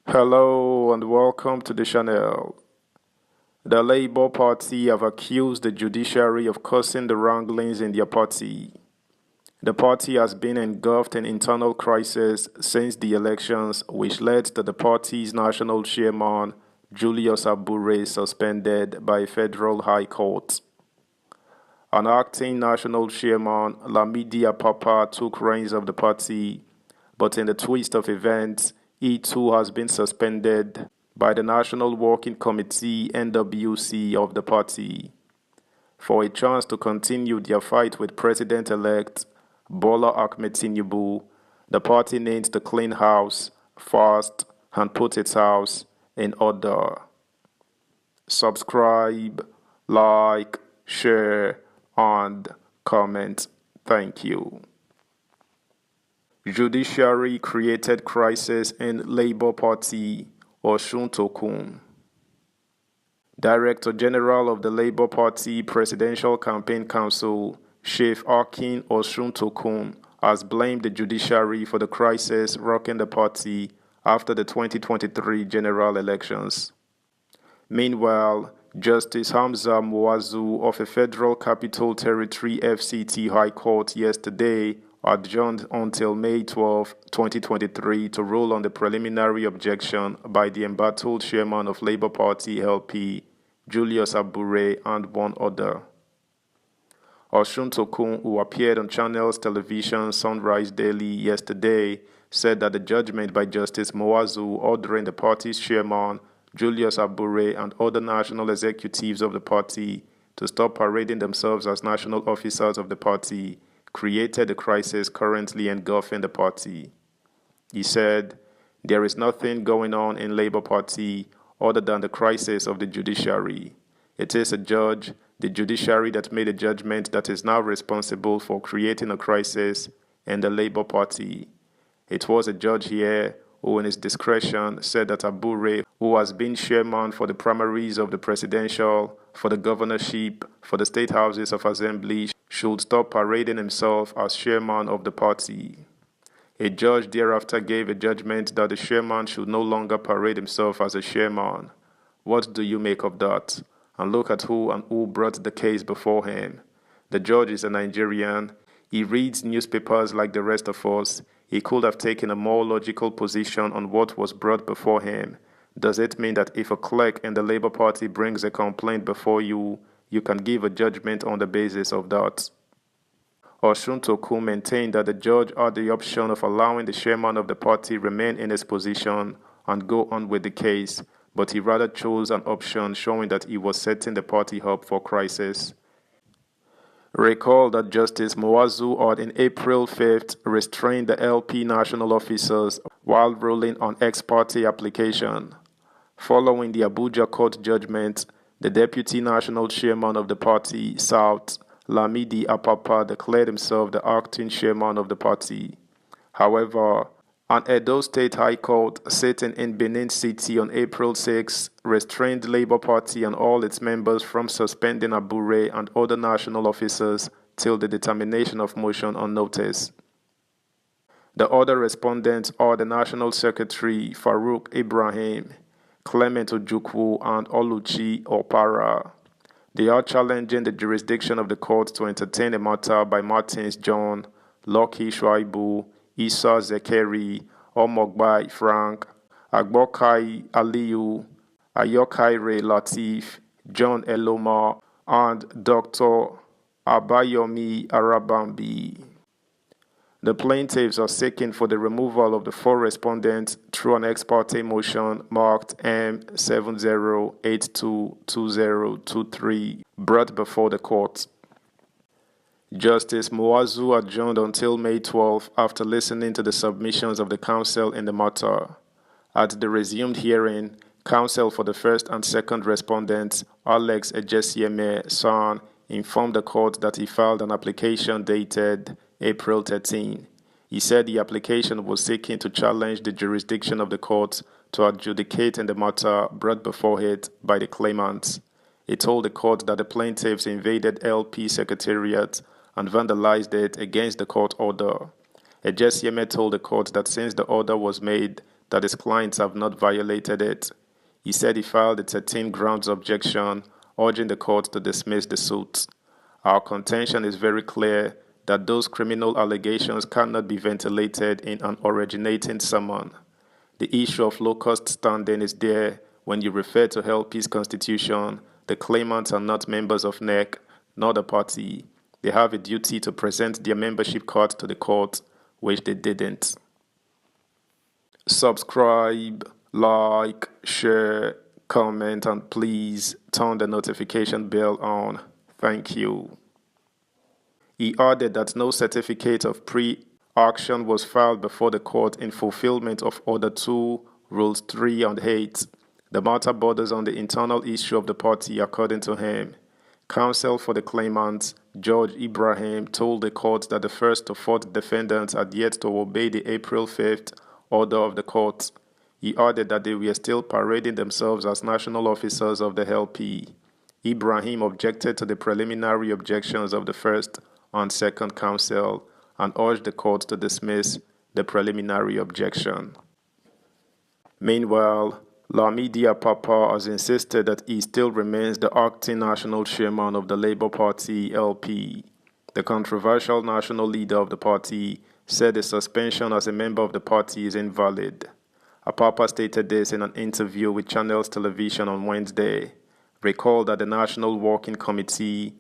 Hello and welcome to the channel. The Labour Party have accused the judiciary of causing the wranglings in their party. The party has been engulfed in internal crisis since the elections, which led to the party's national chairman, Julius Abure, suspended by a federal high court. An acting national chairman, Lamidi Apapa, took reins of the party, but in the twist of events, he too has been suspended by the National Working Committee (NWC) of the party for a chance to continue their fight with President-elect Bola Ahmed Tinubu. The party needs to clean house fast and put its house in order. Subscribe, like, share, and comment. Thank you. Judiciary created crisis in Labour Party, Osun Tokun. Director General of the Labour Party Presidential Campaign Council, Chief Akin Osun Tokun, has blamed the judiciary for the crisis rocking the party after the 2023 general elections. Meanwhile, Justice Hamza Muazu of a Federal Capital Territory FCT High Court yesterday adjourned until May 12, 2023 to rule on the preliminary objection by the embattled chairman of Labour Party LP, Julius Abure, and one other. Osun Tokun, who appeared on Channels Television Sunrise Daily yesterday, said that the judgment by Justice Muazu ordering the party's chairman, Julius Abure, and other national executives of the party to stop parading themselves as national officers of the party created the crisis currently engulfing the party. He said, "There is nothing going on in Labour Party other than the crisis of the judiciary. It is a judge, the judiciary, that made a judgment that is now responsible for creating a crisis in the Labour Party. It was a judge here who in his discretion said that Abure, who has been chairman for the primaries of the presidential, for the governorship, for the state houses of assembly, should stop parading himself as chairman of the party. A judge thereafter gave a judgment that the chairman should no longer parade himself as a chairman. What do you make of that? And look at who brought the case before him. The judge is a Nigerian. He reads newspapers like the rest of us. He could have taken a more logical position on what was brought before him. Does it mean that if a clerk in the Labour Party brings a complaint before you, you can give a judgment on the basis of that?" Osun Tokun maintained that the judge had the option of allowing the chairman of the party remain in his position and go on with the case, but he rather chose an option showing that he was setting the party up for crisis. Recall that Justice Muazu had in April 5th restrained the LP national officers while ruling on ex parte application. Following the Abuja court judgment, the deputy national chairman of the party, South, Lamidi Apapa, declared himself the acting chairman of the party. However, an Edo State High Court sitting in Benin City on April 6 restrained Labour Party and all its members from suspending Abure and other national officers till the determination of motion on notice. The other respondents are the National Secretary Farouk Ibrahim, Clement Ojukwu, and Oluchi Opara. They are challenging the jurisdiction of the court to entertain a matter by Martins John, Lucky Shuaibu, Issa Zekeri, Omogbai Frank, Agbokai Aliyu, Ayokaire Latif, John Eloma, and Dr. Abayomi Arabambi. The plaintiffs are seeking for the removal of the four respondents through an ex parte motion marked M70822023 brought before the court. Justice Muazu adjourned until May 12 after listening to the submissions of the counsel in the matter. At the resumed hearing, counsel for the first and second respondents, Alex Ejesieme San, informed the court that he filed an application dated April 13. He said the application was seeking to challenge the jurisdiction of the court to adjudicate in the matter brought before it by the claimants. He told the court that the plaintiffs invaded LP Secretariat and vandalized it against the court order. Ejesieme told the court that since the order was made, that his clients have not violated it. He said he filed a 13 grounds objection, urging the court to dismiss the suit. Our contention is very clear that those criminal allegations cannot be ventilated in an originating summon. The issue of low-cost standing is there when you refer to LP's constitution. The claimants are not members of NEC, nor the party. They have a duty to present their membership card to the court, which they didn't. Subscribe, like, share, comment, and please turn the notification bell on. Thank you. He added that no certificate of pre-action was filed before the court in fulfillment of Order 2, Rules 3 and 8. The matter borders on the internal issue of the party, according to him. Counsel for the claimants, George Ibrahim, told the court that the first to fourth defendants had yet to obey the April 5th order of the court. He added that they were still parading themselves as national officers of the LP. Ibrahim objected to the preliminary objections of the first and second counsel and urged the court to dismiss the preliminary objection. Meanwhile, Lamidi Apapa has insisted that he still remains the acting national chairman of the Labour Party LP. The controversial national leader of the party said his suspension as a member of the party is invalid. Apapa stated this in an interview with Channels Television on Wednesday. Recall that the National Working Committee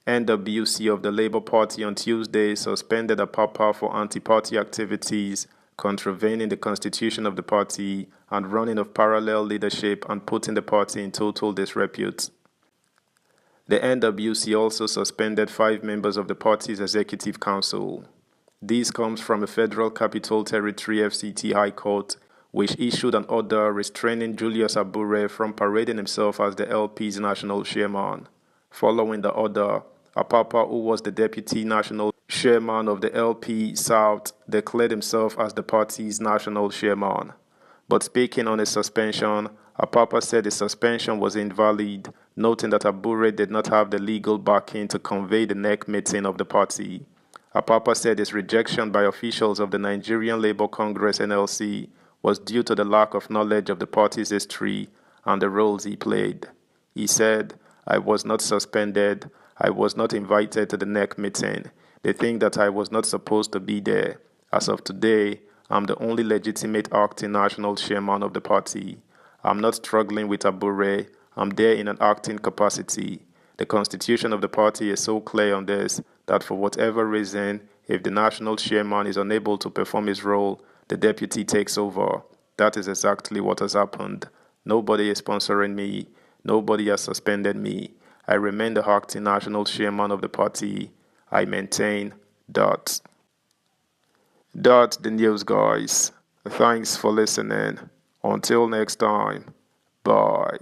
NWC of the Labour Party on Tuesday suspended Apapa for anti-party activities, contravening the constitution of the party and running of parallel leadership and putting the party in total disrepute. The NWC also suspended 5 members of the party's executive council. This comes from a Federal Capital Territory FCT High Court, which issued an order restraining Julius Abure from parading himself as the LP's national chairman. Following the order, Apapa, who was the deputy national chairman of the LP South, declared himself as the party's national chairman. But speaking on his suspension, Apapa said his suspension was invalid, noting that Abure did not have the legal backing to convey the NEC meeting of the party. Apapa said his rejection by officials of the Nigerian Labour Congress NLC was due to the lack of knowledge of the party's history and the roles he played. He said, "I was not suspended. I was not invited to the NEC meeting. They think that I was not supposed to be there. As of today, I'm the only legitimate acting national chairman of the party. I'm not struggling with Abure. I'm there in an acting capacity. The constitution of the party is so clear on this that for whatever reason, if the national chairman is unable to perform his role, the deputy takes over. That is exactly what has happened. Nobody is sponsoring me. Nobody has suspended me. I remain the acting national chairman of the party. I maintain that." That's the news, guys. Thanks for listening. Until next time, bye.